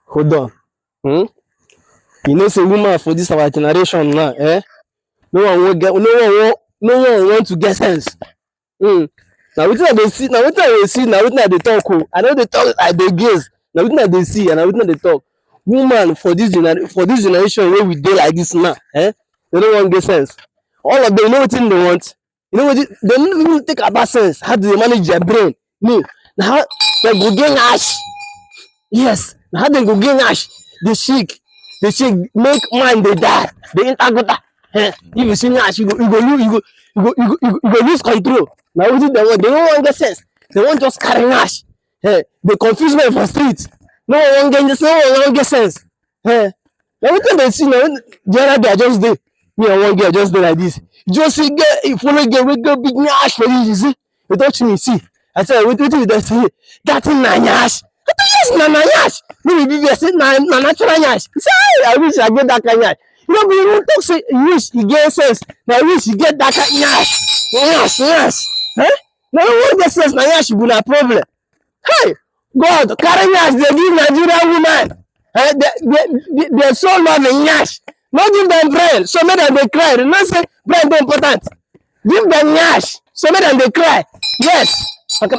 Hold on. Hmm? You know, say woman for this our generation now, eh? No one want to get sense. Hmm. Now wetin I dey see, now wetin I dey see, now wetin I dey talk. Oh, I know dey talk, I dey gaze. Now wetin I dey see, and now wetin I dey talk. Woman for this generation wey we dey like this now, eh? They no wan get sense. All of them, you know wetin they want. You know what? They don't even think about sense. How do they manage their brain? No. Now they go get Nyash. Yes. Now how they go get Nyash? The shake make man they die. They enter gutter. Eh? If you see Nyash, you go lose control. Now what they want? They don't want get sense. They want just carry Nyash. Eh? They confuse men for street. No one get this. No one get sense. Eh? Now what they see now? The other day I just did. Me and one girl just did like this. Just see girl, if follow girl, we go big Nyash for you. You see? They touch me. See? I said, wait, with that say that thing na Nyash. I said, yes, na Nyash. Me be say na natural Nyash. He say, hey, I wish I get that kind of Nyash. You know, you talk say you wish you get sense. Now I wish you get that kind of Nyash. Huh? Now you want get sense, na Nyash be na problem. Hey, God, carry Nyash, they give Nigerian women. They so love Nyash. Not give them bread, so make them they cry. They not say bread is important. Give them Nyash, so make them they cry. Yes. But